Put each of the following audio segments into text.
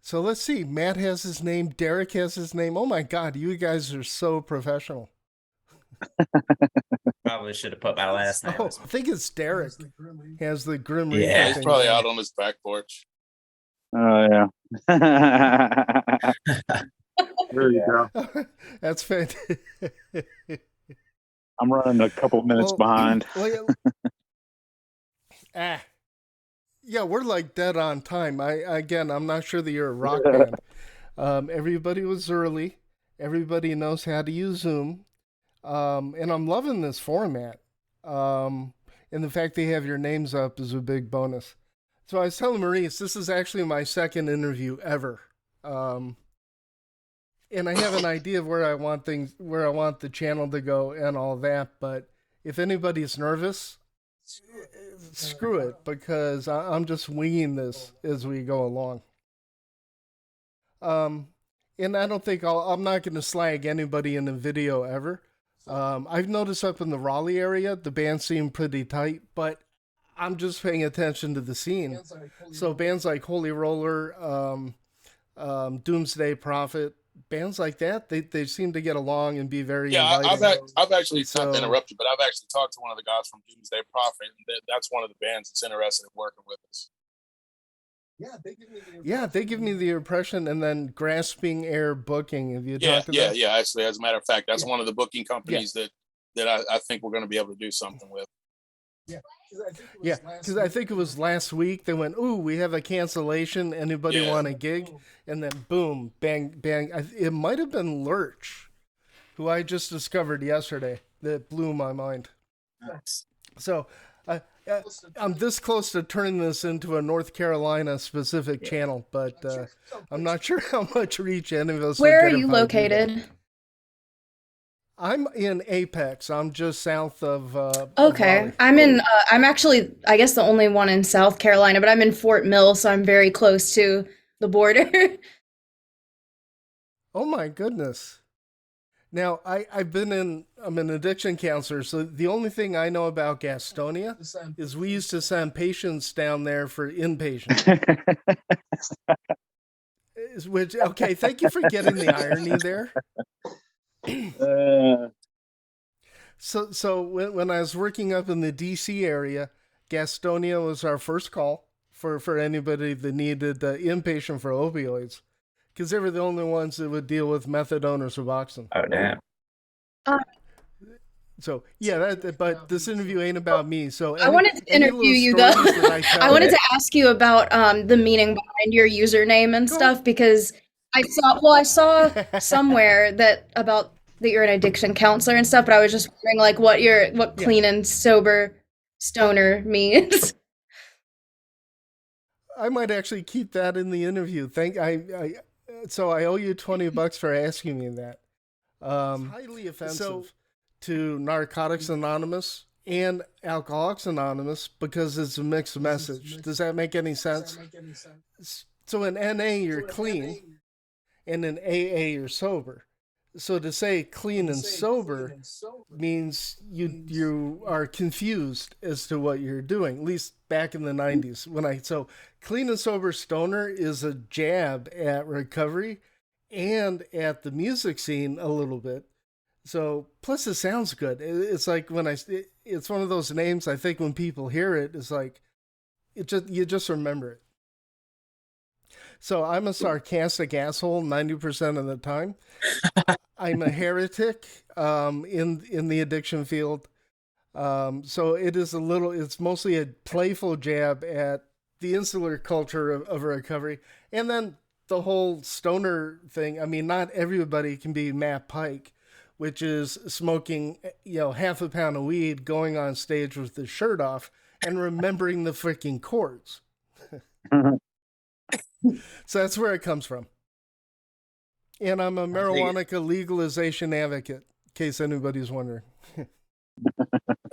So let's see. Matt has his name. Derek has his name. Oh my God, you guys are so professional. Probably should have put my last name. Oh, I think it's Derek. Has the Grim Reaper Yeah. He's thing probably going. out on his back porch. Oh yeah. There you go. That's fantastic. I'm running a couple minutes behind. Yeah, we're like dead on time. I'm not sure that you're a rock band. Everybody was early. Everybody knows how to use Zoom. And I'm loving this format. And the fact they have your names up is a big bonus. So I was telling Maurice, this is actually my second interview ever. And I have an idea of where I want the channel to go and all that. But if anybody's nervous, screw it, because I'm just winging this as we go along. And I don't think I'm not going to slag anybody in the video ever. I've noticed up in the Raleigh area, the band seemed pretty tight, but I'm just paying attention to the scene. So bands like Holy Roller, Doomsday Prophet, bands like that, they seem to get along and be very inviting. I've actually not to interrupt you, but I've actually talked to one of the guys from Doomsday Prophet, and that's one of the bands that's interested in working with us. Yeah, they give me the impression, and then Grasping Air Booking. Have you talked to them? Yeah. Actually, as a matter of fact, that's one of the booking companies that I think we're going to be able to do something with. Yeah, because I think it was last week they went, "Ooh, we have a cancellation. Anybody want a gig?" And then boom, bang, bang. It might have been Lurch, who I just discovered yesterday. That blew my mind. Nice. So I'm this close to turning this into a North Carolina specific channel, but I'm not sure how much reach any of us. Where are you located? I'm in Apex. I'm just south of. Okay, I'm in. I'm actually, I guess, the only one in South Carolina, but I'm in Fort Mill, so I'm very close to the border. Oh my goodness! Now I'm an addiction counselor, so the only thing I know about Gastonia is we used to send patients down there for inpatient. Which okay, thank you for getting the irony there. So when I was working up in the DC area, Gastonia was our first call for anybody that needed inpatient for opioids, because they were the only ones that would deal with methadone or Suboxone. Oh damn. So yeah, but this interview ain't about me. So I wanted to interview you though. I wanted to ask you about the meaning behind your username and stuff, because I saw somewhere that you're an addiction counselor and stuff, but I was just wondering like what clean and sober stoner means. I might actually keep that in the interview. So I owe you $20 for asking me that. It's highly offensive to Narcotics Anonymous and Alcoholics Anonymous because it's a mixed message. Does that make any sense? So in NA you're clean, and in AA you're sober. So to say clean and sober means you are confused as to what you're doing. At least back in the 90s, so clean and sober stoner is a jab at recovery and at the music scene a little bit. So plus it sounds good. It's like it's one of those names. I think when people hear it, it's like you just remember it. So I'm a sarcastic asshole 90% of the time. I'm a heretic in the addiction field. So it's mostly a playful jab at the insular culture of recovery. And then the whole stoner thing. I mean, not everybody can be Matt Pike, which is smoking, half a pound of weed, going on stage with his shirt off and remembering the freaking chords. So that's where it comes from. And I'm a marijuana legalization advocate, in case anybody's wondering.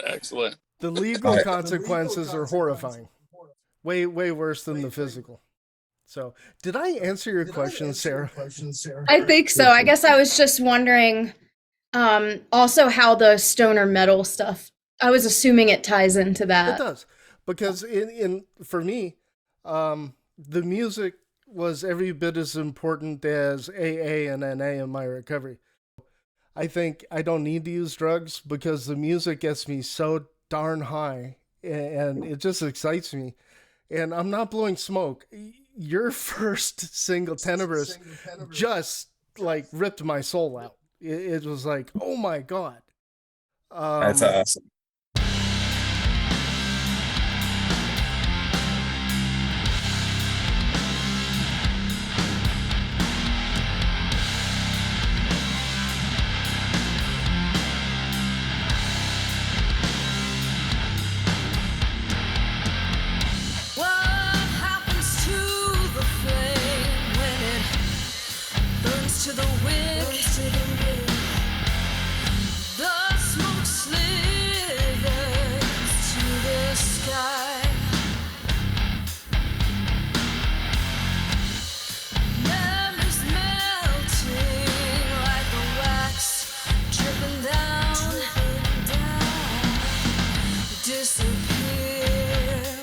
Excellent. The legal consequences are horrifying. Way worse than the physical. So, did I answer your question, Sarah? I think so. I guess I was just wondering also how the stoner metal stuff, I was assuming it ties into that. It does. Because for me, the music was every bit as important as AA and NA in my recovery. I think I don't need to use drugs because the music gets me so darn high and it just excites me. And I'm not blowing smoke. Your first single, Tenebris, just like ripped my soul out. It was like, oh my God. That's awesome. To the wick, the smoke slithers to the sky. Memories melting like the wax dripping down, disappear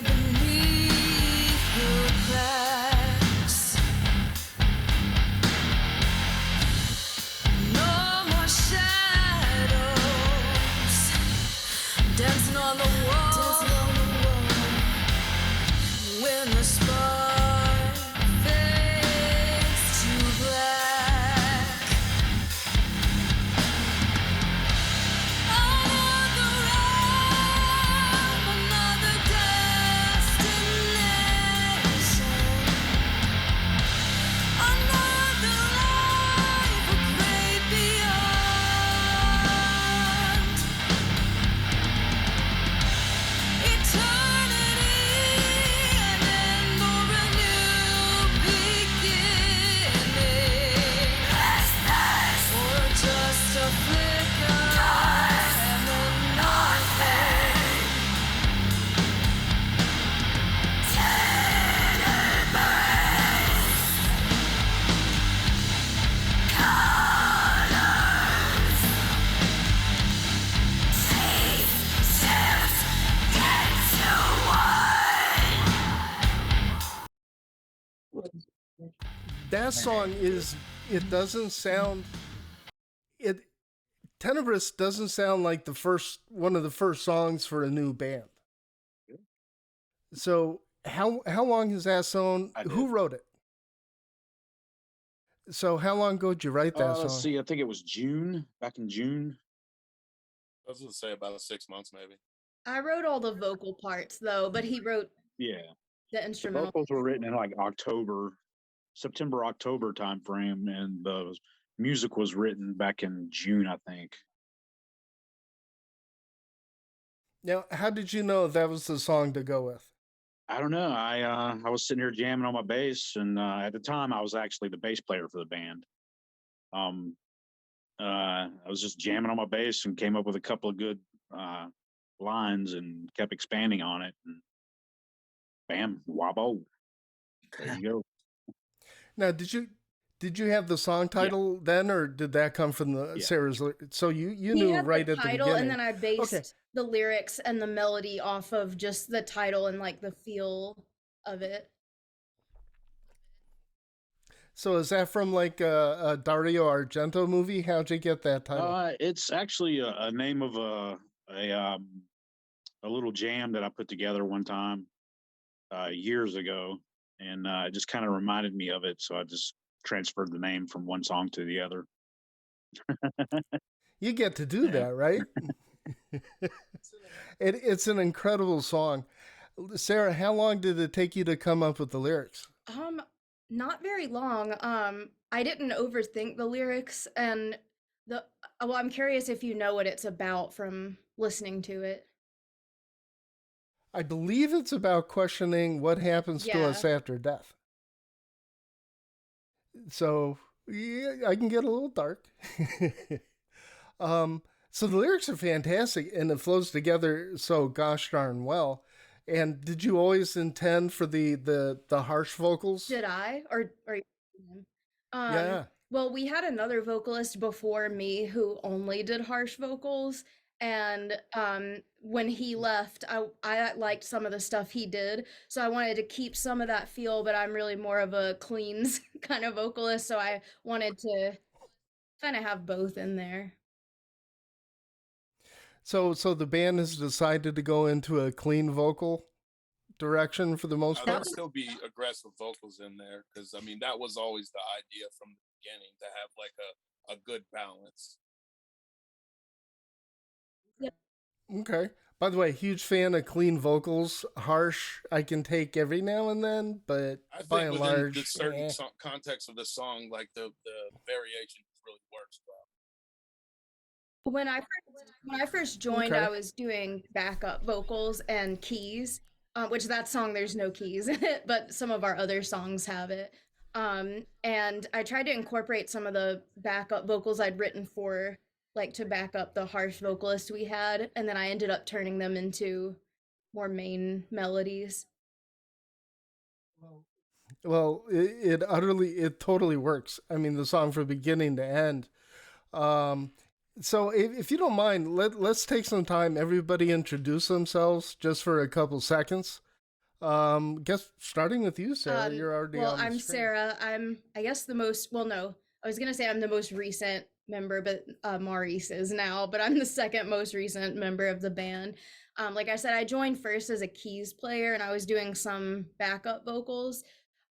beneath the cracks. Dancing on the wall when the spark fades to black. Another ride, another destination, another life, a great beyond. That song is, it doesn't sound, Tenebris doesn't sound like one of the first songs for a new band. So how long has that song, who wrote it? So how long ago did you write that song? Let's see, I think it was back in June. I was gonna say about 6 months, maybe. I wrote all the vocal parts though, but he wrote the The instrumental. vocals were written in like September, October time frame, and the music was written back in June, I think. Now, how did you know that was the song to go with? I don't know. I was sitting here jamming on my bass, and at the time I was actually the bass player for the band. I was just jamming on my bass and came up with a couple of good lines and kept expanding on it, and bam, wabbo. There you go. Now, did you have the song title then, or did that come from the Sarah's? So you knew right at the beginning. And then I based the lyrics and the melody off of just the title and like the feel of it. So is that from like a Dario Argento movie? How'd you get that title? It's actually a name of a little jam that I put together one time years ago, and it just kind of reminded me of it. So I just transferred the name from one song to the other. You get to do that, right? It's an incredible song. Sarah, how long did it take you to come up with the lyrics? Not very long. I didn't overthink the lyrics, and well, I'm curious if you know what it's about from listening to it. I believe it's about questioning what happens to us after death. So yeah, I can get a little dark. So the lyrics are fantastic, and it flows together so gosh darn well. And did you always intend for the harsh vocals? Did I? Or Yeah. Well, we had another vocalist before me who only did harsh vocals, And when he left, I liked some of the stuff he did, so I wanted to keep some of that feel, but I'm really more of a cleans kind of vocalist, so I wanted to kind of have both in there. So the band has decided to go into a clean vocal direction for the most There'll part. still be aggressive vocals in there because I mean that was always the idea from the beginning to have like a good balance. Okay. By the way, huge fan of clean vocals. Harsh, I can take every now and then, but I by think and within large, the certain context of the song, like the variation really works well. When I first joined, Okay. I was doing backup vocals and keys, which that song there's no keys in it, but some of our other songs have it. And I tried to incorporate some of the backup vocals I'd written for, like to back up the harsh vocalist we had, and then I ended up turning them into more main melodies. Well, it totally works. I mean, the song from beginning to end. Um, so if you don't mind, let's take some time. Everybody introduce themselves just for a couple seconds. Guess starting with you, Sarah. You're already Well, on the I'm screen. Sarah. I'm, I guess, the most, well, no, I was gonna say I'm the most recent member, but Maurice is now, but I'm the second most recent member of the band. Like I said, I joined first as a keys player and I was doing some backup vocals.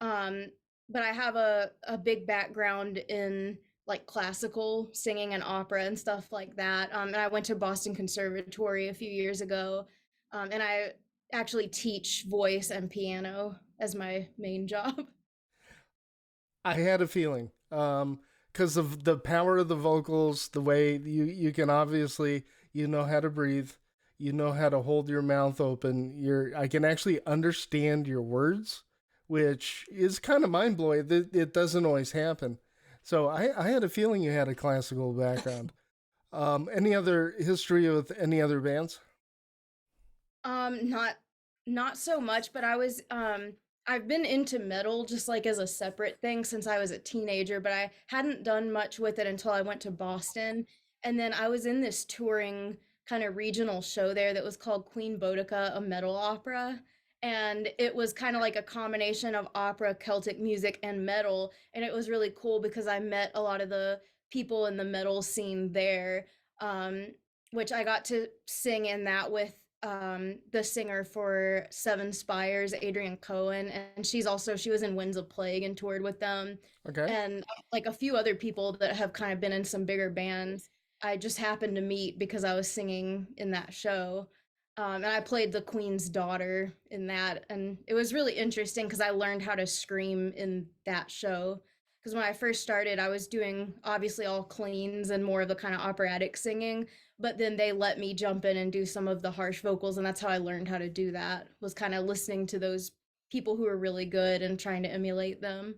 Um, but I have a big background in like classical singing and opera and stuff like that. And I went to Boston Conservatory a few years ago. And I actually teach voice and piano as my main job. I had a feeling, because of the power of the vocals, the way you can obviously how to breathe, you know how to hold your mouth open. I can actually understand your words, which is kind of mind blowing. It doesn't always happen. So I had a feeling you had a classical background. Any other history with any other bands? Not not so much, but I've been into metal just like as a separate thing since I was a teenager, but I hadn't done much with it until I went to Boston. And then I was in this touring kind of regional show there that was called Queen Boudica, a metal opera. And it was kind of like a combination of opera, Celtic music, and metal. And it was really cool because I met a lot of the people in the metal scene there. Um, which I got to sing in that with the singer for Seven Spires, Adrian Cohen, and she was in Winds of Plague and toured with them, Okay. and like a few other people that have kind of been in some bigger bands. I just happened to meet because I was singing in that show. And I played the Queen's daughter in that, and it was really interesting because I learned how to scream in that show. Because when I first started, I was doing obviously all cleans and more of the kind of operatic singing, but then they let me jump in and do some of the harsh vocals, and that's how I learned how to do that, was kind of listening to those people who are really good and trying to emulate them.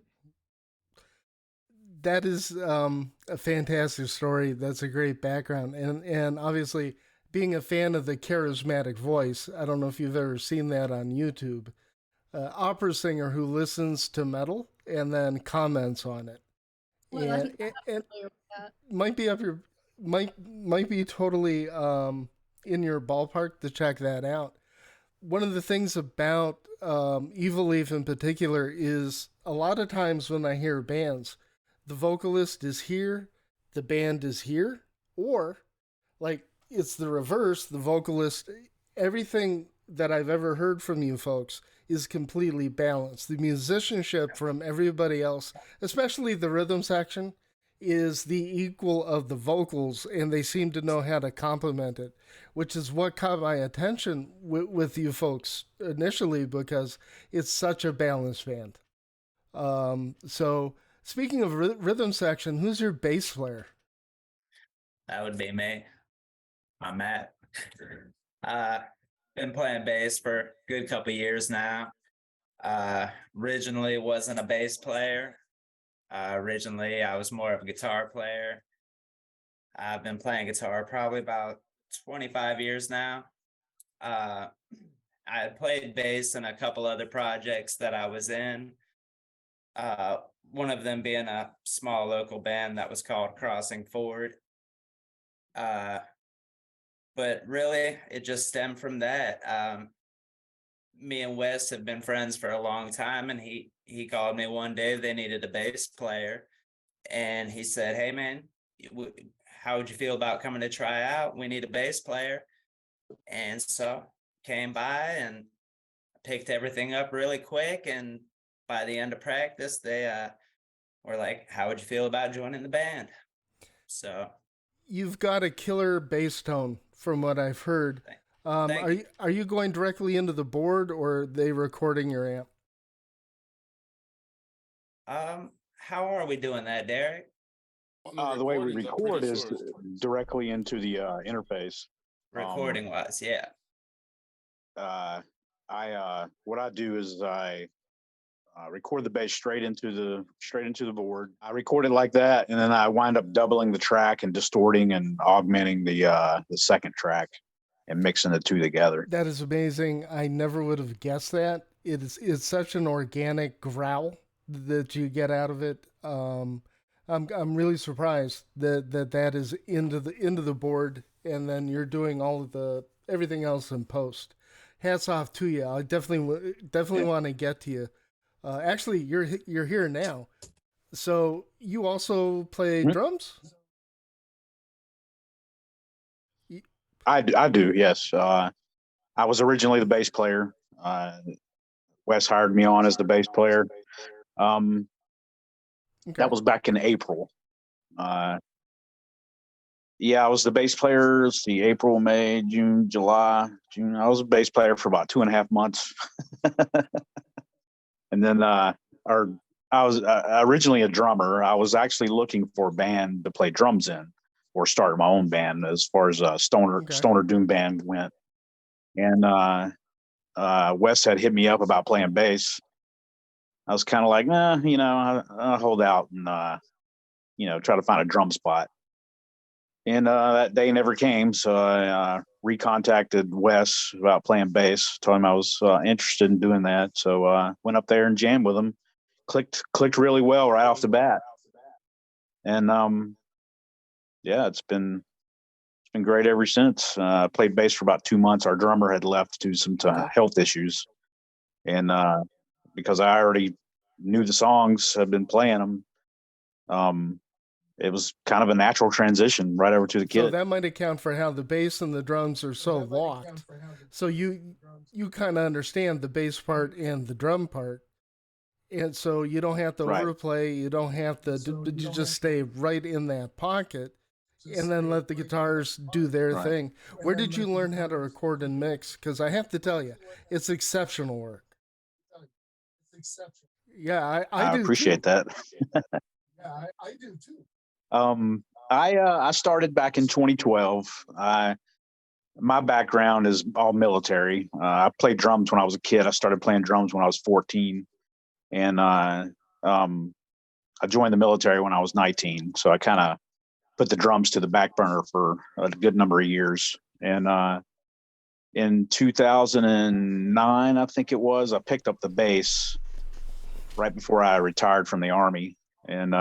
That is a fantastic story. That's a great background, and obviously being a fan of the charismatic voice. I don't know if you've ever seen that on YouTube. Opera singer who listens to metal and then comments on it, Well, and familiar with that. might be up your might be totally in your ballpark to check that out. One of the things about Evil Leaf in particular is a lot of times when I hear bands, the vocalist is here, the band is here, or like it's the reverse. The vocalist, everything that I've ever heard from you folks is completely balanced. The musicianship from everybody else, especially the rhythm section, is the equal of the vocals, and they seem to know how to complement it, which is what caught my attention with you folks initially because it's such a balanced band. So speaking of rhythm section, who's your bass player? That would be me. I'm Matt. Uh, been playing bass for a good couple years now. Originally wasn't a bass player. Originally I was more of a guitar player. I've been playing guitar probably about 25 years now. I played bass in a couple other projects that I was in. One of them being a small local band that was called Crossing Ford. but really, it just stemmed from that. Me and Wes have been friends for a long time, and he called me one day. They needed a bass player, and he said, "Hey, man, how would you feel about coming to try out? We need a bass player." And so came by and picked everything up really quick. And by the end of practice, they were like, "How would you feel about joining the band?" So You've got a killer bass tone, from what I've heard. thank Are you going directly into the board, or are they recording your amp? how are we doing that, Derek? The way we record is directly into the interface. Recording wise, yeah. What I do is I record the bass straight into the board. I record it like that, and then I wind up doubling the track and distorting and augmenting the second track and mixing the two together. That is amazing. I never would have guessed that. It's such an organic growl that you get out of it. I'm really surprised that is into the board, and then you're doing all of everything else in post. Hats off to you. I definitely want to get to you. Actually, you're here now. So you also play drums? I do, yes. I was originally the bass player. Wes hired me on as the bass player. Okay. That was back in April. Yeah, I was the bass player. Let's see, April, May, June, July, June. I was a bass player for about 2.5 months. And then I was originally a drummer. I was actually looking for a band to play drums in, or start my own band as far as stoner doom band went. And Wes had hit me up about playing bass. I was kind of like, I'll hold out and try to find a drum spot. And that day never came, so I recontacted Wes about playing bass. Told him I was interested in doing that, so went up there and jammed with him. Clicked really well right off the bat, and it's been great ever since. I played bass for about 2 months. Our drummer had left due to some health issues, and because I already knew the songs, I'd been playing them. It was kind of a natural transition right over to the kid. So that might account for how the bass and the drums are so locked. So you kind of understand the bass part and the drum part. And so you don't have to overplay. You don't have to, you just stay right in that pocket and then let the guitars do their thing. Where did you learn how to record and mix? Because I have to tell you, it's exceptional work. Yeah, I do appreciate that. Yeah, I do too. I started back in 2012. My background is all military. I played drums when I was a kid. I started playing drums when I was 14, and I joined the military when I was 19. So I kind of put the drums to the back burner for a good number of years. And in 2009, I think it was, I picked up the bass right before I retired from the Army, and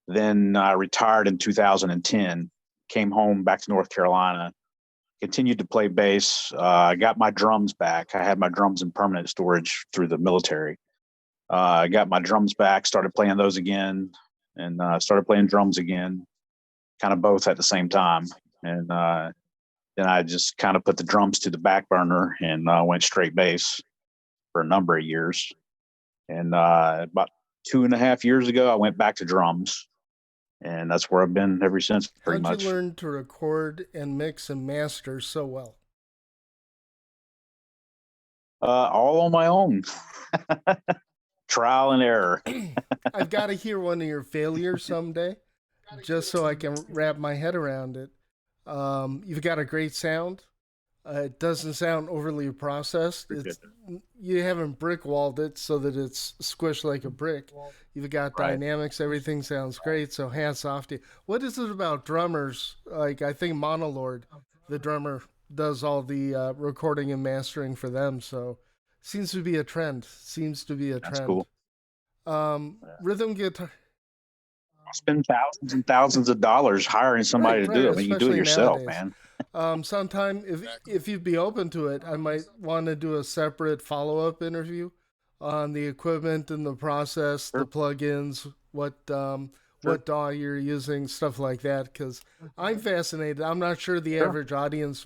then I retired in 2010, came home back to North Carolina, continued to play bass. I got my drums back. I had my drums in permanent storage through the military. I got my drums back, started playing those again, and started playing drums again, kind of both at the same time. And then I just kind of put the drums to the back burner and went straight bass for a number of years. And about 2.5 years ago, I went back to drums. And that's where I've been ever since, pretty much. How'd you learn to record and mix and master so well? All on my own. Trial and error. I've got to hear one of your failures someday, just so I can wrap my head around it. You've got a great sound. It doesn't sound overly processed. You haven't brick walled it so that it's squished like a brick. You've got dynamics. Everything sounds great. So hats off to you. What is it about drummers? Like, I think Monolord, the drummer, does all the recording and mastering for them. So seems to be a trend. That's cool. Rhythm guitar. spend thousands and thousands of dollars hiring somebody to do it. I mean, you do it especially yourself, nowadays. man. Sometime if you'd be open to it, I might want to do a separate follow-up interview on the equipment and the process, the plugins, what DAW you're using, stuff like that. Because I'm fascinated. I'm not sure the average audience,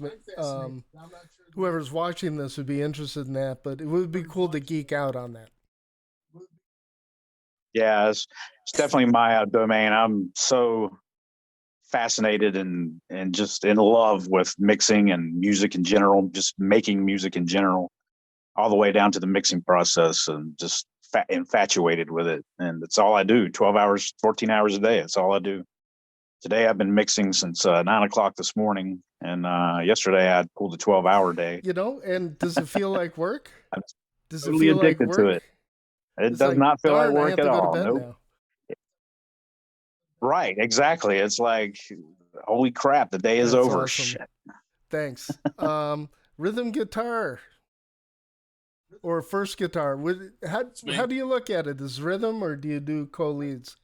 whoever's watching this, would be interested in that, but it would be cool to geek out on that. Yeah, it's definitely my domain. I'm so fascinated and just in love with mixing and music in general, just making music in general, all the way down to the mixing process, and just infatuated with it. And it's all I do. 12 hours, 14 hours a day. It's all I do. Today I've been mixing since 9 o'clock this morning, and yesterday I pulled a 12-hour day. You know, and does it feel like work? I'm Does it totally feel like addicted work? to it. It It's does like, not feel like darn, I work have at to go to all. bed Nope. now. Right, exactly. It's like, holy crap, the day is That's over. awesome. Shit. Thanks. Rhythm guitar or first guitar. How do you look at it? Is rhythm or do you do co-leads?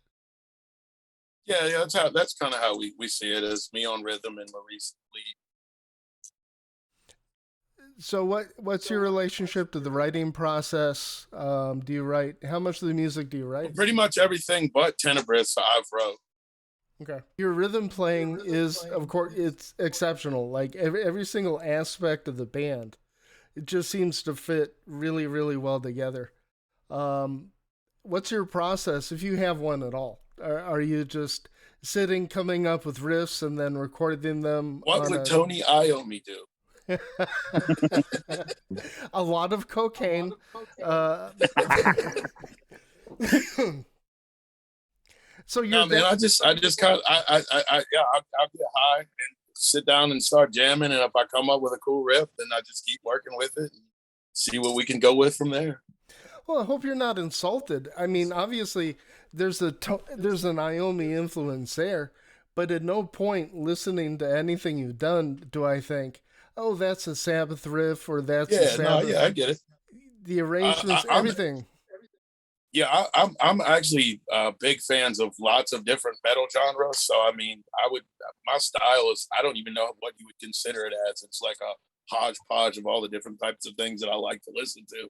Yeah, that's kind of how we see it, as me on rhythm and Maurice lead. So what's your relationship to the writing process? Do you write? How much of the music do you write? Pretty much everything but Tenebris I've wrote. Okay. Your rhythm playing is, of course, it's exceptional. Like every single aspect of the band, it just seems to fit really, really well together. What's your process, if you have one at all? Are you just sitting, coming up with riffs, and then recording them? What would Tony Iommi do? A lot of cocaine. So you're No, man, I just kind of, I'll get high and sit down and start jamming. And if I come up with a cool riff, then I just keep working with it and see what we can go with from there. Well, I hope you're not insulted. I mean, obviously, there's an Iommi influence there, but at no point listening to anything you've done do I think, oh, that's a Sabbath riff or that's a Sabbath. I get it. The arrangements, everything. Yeah, I'm actually big fans of lots of different metal genres. So I mean, my style is, I don't even know what you would consider it as. It's like a hodgepodge of all the different types of things that I like to listen to.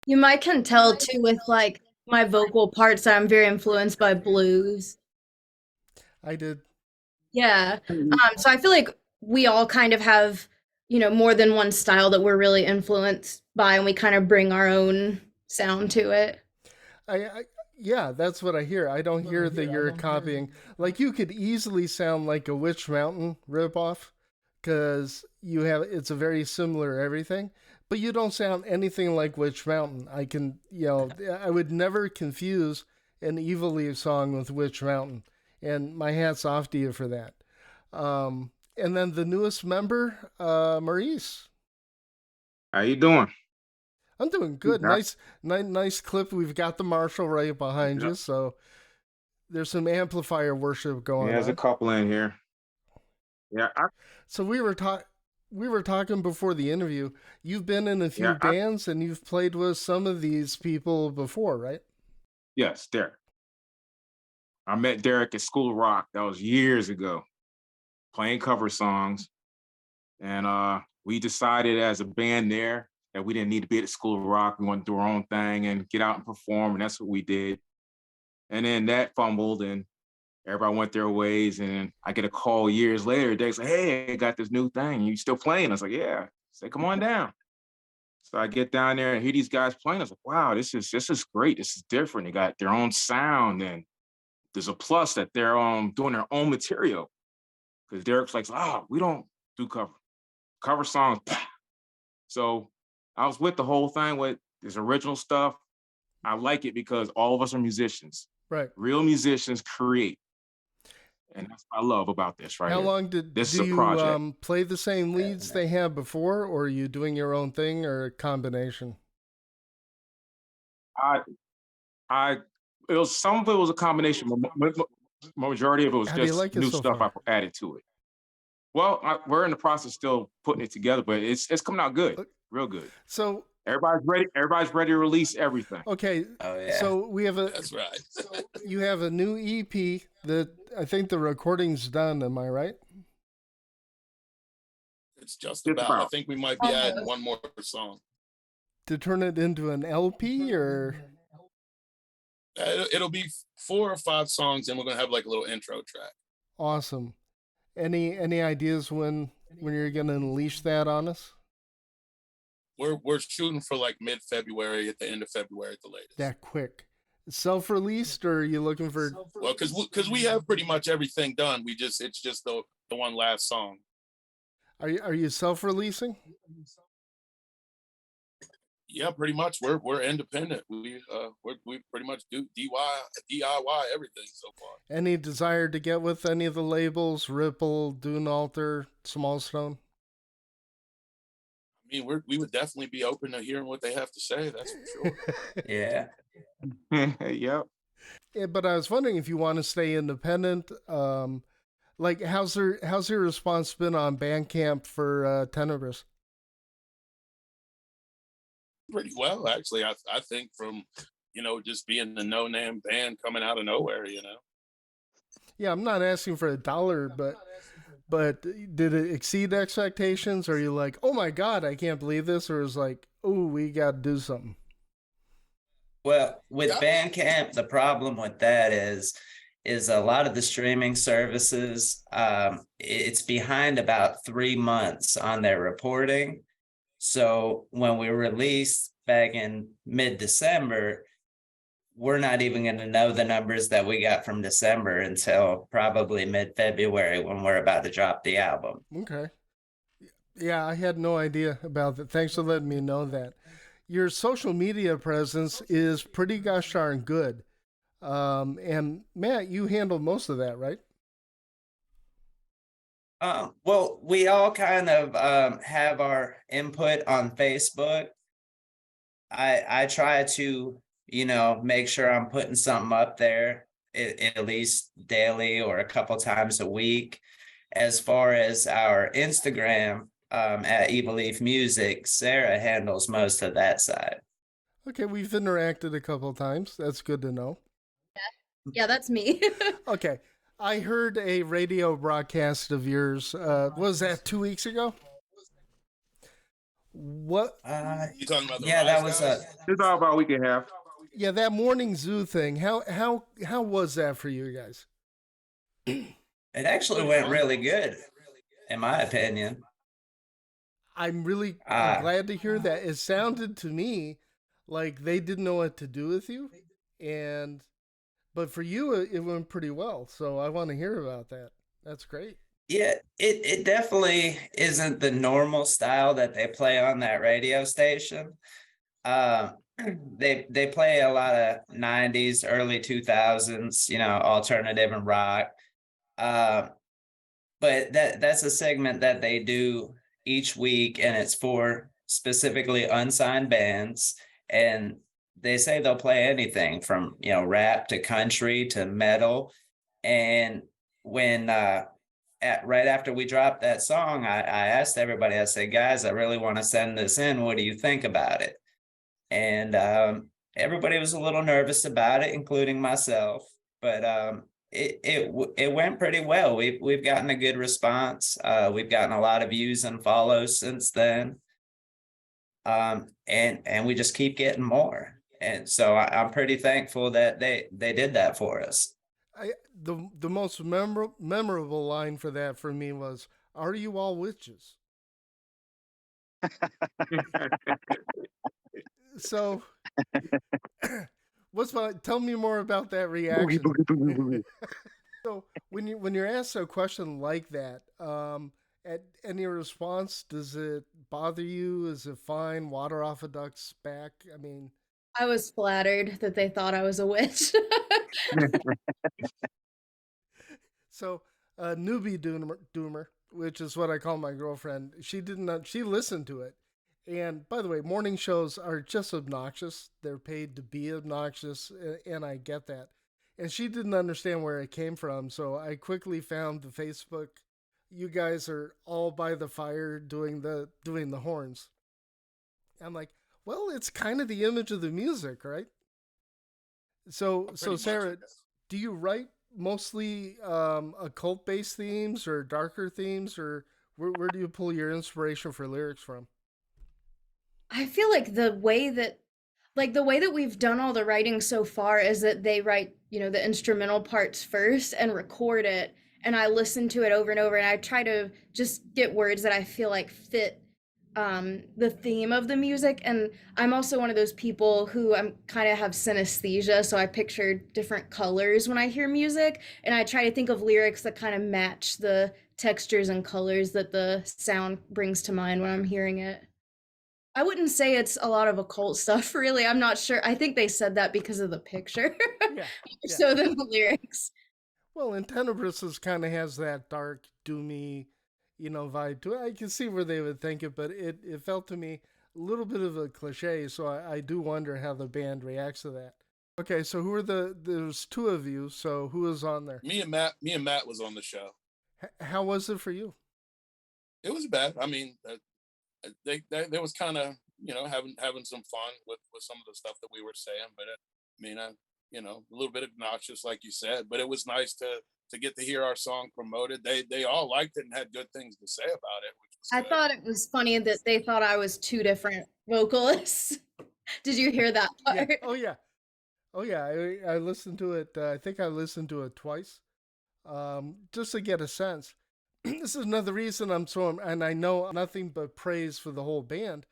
You might can tell too with like my vocal parts that I'm very influenced by blues. I did. Yeah. So I feel like we all kind of have, more than one style that we're really influenced by, and we kind of bring our own sound to it. Yeah, that's what I hear. I don't hear that you're copying. Like, you could easily sound like a Witch Mountain ripoff because it's a very similar everything, but you don't sound anything like Witch Mountain. I would never confuse an Evil Eve song with Witch Mountain, and my hat's off to you for that. And then the newest member, Maurice. How you doing? I'm doing good. Nice clip. We've got the Marshall right behind you, so there's some amplifier worship going on. There's a couple in here. Yeah. So we were talking before the interview. You've been in a few bands and you've played with some of these people before, right? Yes, Derek. I met Derek at School of Rock. That was years ago, playing cover songs, and we decided as a band there that we didn't need to be at the School of Rock. We wanted to do our own thing and get out and perform, and that's what we did. And then that fumbled, and everybody went their ways. And I get a call years later. Derek's like, "Hey, I got this new thing. You still playing?" I was like, "Yeah." Say, "Come on down." So I get down there and hear these guys playing. I was like, "Wow, this is great. This is different. They got their own sound, and there's a plus that they're doing their own material." Because Derek's like, "Oh, we don't do cover songs." So I was with the whole thing with this original stuff. I like it because all of us are musicians. Right. Real musicians create. And that's what I love about this right How here. long do you play the same leads they had before, or are you doing your own thing, or a combination? Some of it was a combination. Majority of it was just new stuff I added to it. Well, we're in the process still putting it together, but it's coming out good, real good. So Everybody's ready. Everybody's ready to release everything. Okay, Oh yeah. so we have a That's right. you have a new EP that I think the recording's done. Am I right? It's just Just about. I about. think we might be adding one more song. To turn it into an LP or It'll be 4 or 5 songs, and we're gonna have like a little intro track. awesome. Any ideas when you're gonna unleash that on us? We're shooting for like mid-February, at the end of February at the latest. That quick? Self-released, or are you looking for? Well, because we have pretty much everything done. It's just the one last song. Are you self-releasing? Yeah, pretty much. We're independent. We pretty much do DIY everything so far. Any desire to get with any of the labels? Ripple, Dune Alter, Small Stone? I mean, we would definitely be open to hearing what they have to say. That's for sure. Yeah. Yep. Yeah, but I was wondering if you want to stay independent. Like how's your response been on Bandcamp for Tenebris? Pretty well, actually. I think from just being the no-name band coming out of nowhere. Yeah, I'm not asking for $1, but did it exceed expectations? Or are you like, oh my god, I can't believe this, or is like, oh, we got to do something? Well, with Bandcamp, the problem with that is a lot of the streaming services, it's behind about 3 months on their reporting. So when we release back in mid-December, we're not even going to know the numbers that we got from December until probably mid-February when we're about to drop the album. Okay. Yeah, I had no idea about that. Thanks for letting me know that. Your social media presence is pretty gosh darn good. And Matt, you handle most of that, right? Well, we all kind of have our input on Facebook. I try to, make sure I'm putting something up there at least daily or a couple times a week. As far as our Instagram, at Evil Leaf Music, Sarah handles most of that side. Okay, we've interacted a couple times. That's good to know. Yeah, that's me. Okay. I heard a radio broadcast of yours. Was that 2 weeks ago? What? You talking about the Yeah, that Rise was Guys? It's all about a week and a half. Yeah, that morning zoo thing. How was that for you guys? it actually went really good, in my opinion. I'm glad to hear that. It sounded to me like they didn't know what to do with you, but for you it went pretty well. So I want to hear about that. That's great. Yeah, it definitely isn't the normal style that they play on that radio station. They play a lot of 90s, early 2000s, alternative and rock. But that's a segment that they do each week, and it's for specifically unsigned bands. And they say they'll play anything from, rap to country to metal. And when right after we dropped that song, I asked everybody, I said, guys, I really want to send this in. What do you think about it? And everybody was a little nervous about it, including myself. But it went pretty well. We've gotten a good response. We've gotten a lot of views and follows since then. And we just keep getting more. And so I'm pretty thankful that they did that for us. The most memorable line for that for me was, "Are you all witches?" So, tell me more about that reaction. So when you're asked a question like that, at any response, does it bother you? Is it fine? Water off a duck's back? I mean, I was flattered that they thought I was a witch. so newbie doomer, which is what I call my girlfriend, she listened to it. And by the way, morning shows are just obnoxious. They're paid to be obnoxious, and I get that. And she didn't understand where it came from, so I quickly found the Facebook. You guys are all by the fire doing the horns. I'm like, Well, it's kind of the image of the music, right? So Pretty much, Sarah, yes. do you write mostly occult based themes or darker themes, or where do you pull your inspiration for lyrics from? I feel like the way that we've done all the writing so far is that they write, the instrumental parts first and record it, and I listen to it over and over, and I try to just get words that I feel like fit the theme of the music. And I'm also one of those people who I'm kind of have synesthesia, so I picture different colors when I hear music, and I try to think of lyrics that kind of match the textures and colors that the sound brings to mind when I'm hearing it. I wouldn't say it's a lot of occult stuff, really. I'm not sure. I think they said that because of the picture, Yeah, yeah. so than the lyrics. Well, and Tenebris's kind of has that dark, doomy, vibe to it. I can see where they would think it, but it felt to me a little bit of a cliche. So I do wonder how the band reacts to that. Okay, so who are there's two of you. So who is on there? Me and Matt was on the show. How was it for you? It was bad. I mean, they was kind of having some fun with some of the stuff that we were saying, but a little bit obnoxious, like you said. But it was nice to get to hear our song promoted. They all liked it and had good things to say about it, which was I good. thought it was funny that they thought I was two different vocalists. Did you hear that Yeah. part? Oh yeah. Oh yeah. I listened to it. I think I listened to it twice, just to get a sense. This is another reason and I know nothing but praise for the whole band,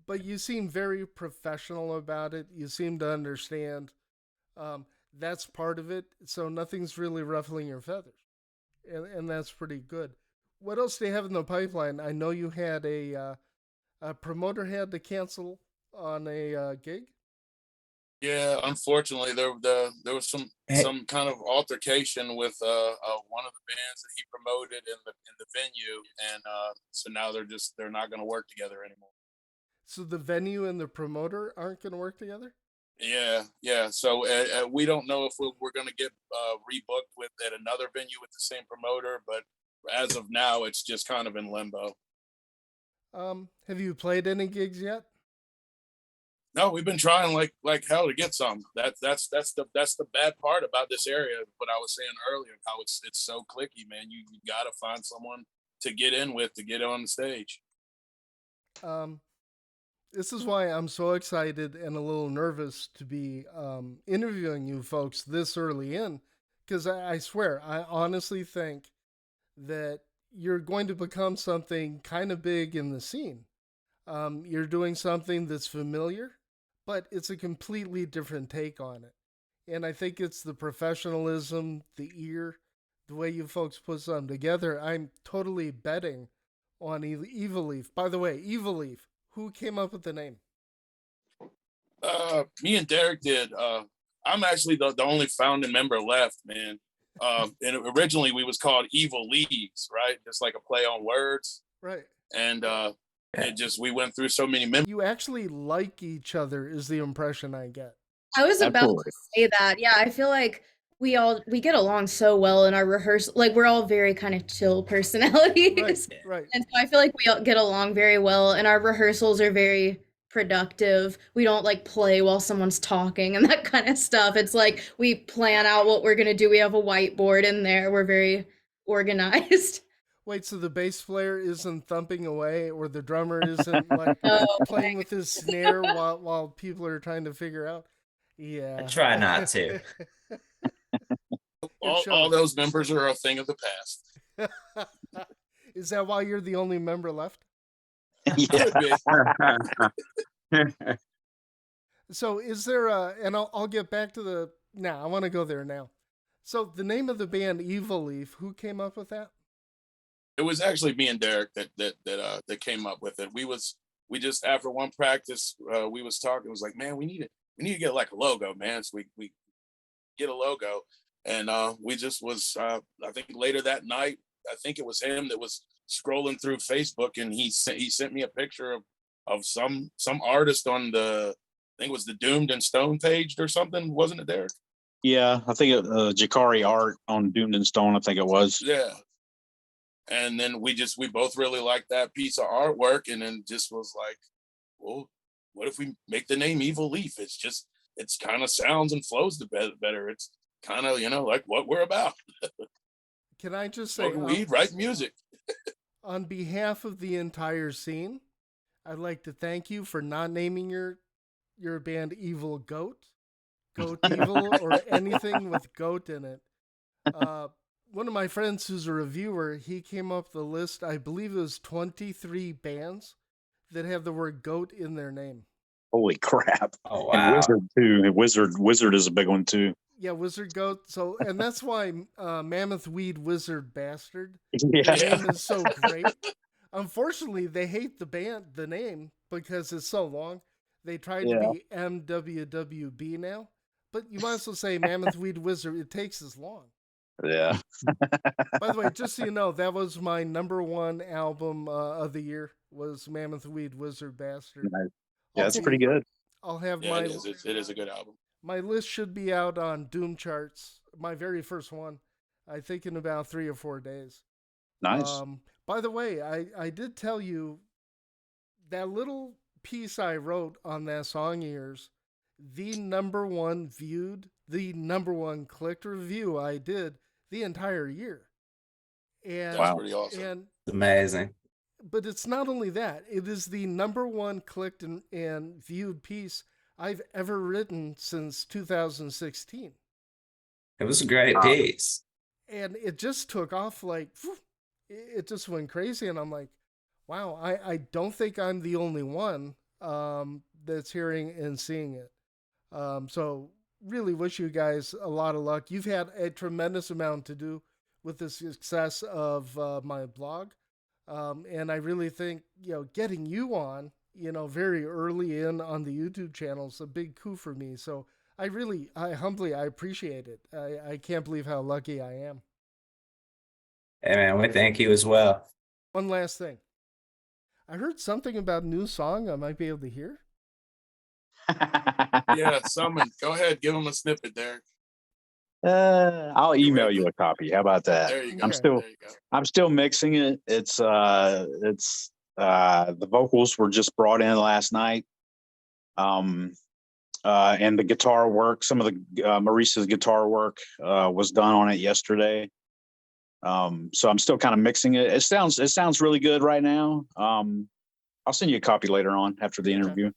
but you seem very professional about it. You seem to understand that's part of it. So nothing's really ruffling your feathers. And that's pretty good. What else do you have in the pipeline? I know you had a promoter had to cancel on a gig. Yeah, unfortunately, there was some kind of altercation with one of the bands that he promoted in the venue, and so now they're not going to work together anymore. So the venue and the promoter aren't going to work together? Yeah. So we don't know if we're going to get rebooked at another venue with the same promoter, but as of now, it's just kind of in limbo. Have you played any gigs yet? No, we've been trying like hell to get some. That's the bad part about this area. What I was saying earlier, how it's so clicky, man. You got to find someone to get in with to get on the stage. This is why I'm so excited and a little nervous to be interviewing you folks this early in, because I swear, I honestly think that you're going to become something kind of big in the scene. You're doing something that's familiar, but it's a completely different take on it. And I think it's the professionalism, the ear, the way you folks put something together. I'm totally betting on Evil Leaf. By the way, Evil Leaf, who came up with the name? Me and Derek did. I'm actually the only founding member left, man. And originally we was called Evil Leaves, right? Just like a play on words. Right. And we went through so many members. You actually like each other is the impression I get. I was about Absolutely. to say that. Yeah, I feel like we get along so well in our rehearsal. Like we're all very kind of chill personalities. Right. And so I feel like we all get along very well, and our rehearsals are very productive. We don't like play while someone's talking and that kind of stuff. It's like we plan out what we're gonna do. We have a whiteboard in there. We're very organized. Wait, so the bass player isn't thumping away, or the drummer isn't like Oh, playing with his snare while people are trying to figure out? Yeah. I try not to. All those members are a thing of the past. Is that why you're the only member left? Could be. So is there and I'll get back to I want to go there now. So the name of the band Evil Leaf, who came up with that? It was actually me and Derek that came up with it. We just after one practice, we was talking. It was like, man, we need to get like a logo, man. So we get a logo, and we just was. I think later that night, I think it was him that was scrolling through Facebook, and he sent me a picture of some artist on I think it was the Doomed and Stone page or something, wasn't it, Derek? Yeah, I think Jakari Art on Doomed and Stone, I think it was. Yeah. And then we both really liked that piece of artwork, and then just was like, well, what if we make the name Evil Leaf? It's kind of sounds and flows better. It's kind of, like what we're about. Can I just say, Smoking weed, write music. on behalf of the entire scene, I'd like to thank you for not naming your band Evil Goat, Goat Evil, or anything with goat in it. One of my friends who's a reviewer, he came up with a list, I believe it was 23 bands that have the word goat in their name. Holy crap. Oh, And wow. Wizard too. Wizard is a big one too. Yeah, Wizard Goat. So, and that's why Mammoth Weed Wizard Bastard. Yeah. The name is so great. Unfortunately, they hate the name, because it's so long. They tried to be MWWB now, but you might as well say Mammoth Weed Wizard. It takes as long. Yeah. By the way, just so you know, that was my number one album of the year, was Mammoth Weed Wizard Bastard. Nice. Yeah, it's pretty good. I'll have Yeah, my it is a good album. my list should be out on Doom Charts, my very first one, I think in about 3 or 4 days. Nice. By the way, I did tell you that little piece I wrote on that Song Ears, the number one viewed, the number one clicked review I did the entire year. And, That's pretty awesome. And It's amazing. but it's not only that, it is the number one clicked and viewed piece I've ever written since 2016. It was a great piece. And it just took off like, it just went crazy. And I'm like, wow, I don't think I'm the only one that's hearing and seeing it. So really wish you guys a lot of luck. You've had a tremendous amount to do with the success of my blog. And I really think, getting you on, very early in on the YouTube channel is a big coup for me. So I humbly appreciate it. I can't believe how lucky I am. Hey, man, we thank you as well. One last thing. I heard something about a new song I might be able to hear. Yeah, Summon. Go ahead, give them a snippet, Derek. I'll email you a copy. How about that? There you go. Okay. I'm still mixing it. It's the vocals were just brought in last night. And the guitar work, some of the Maurice's guitar work was done on it yesterday. So I'm still kind of mixing it. It sounds really good right now. I'll send you a copy later on after the interview.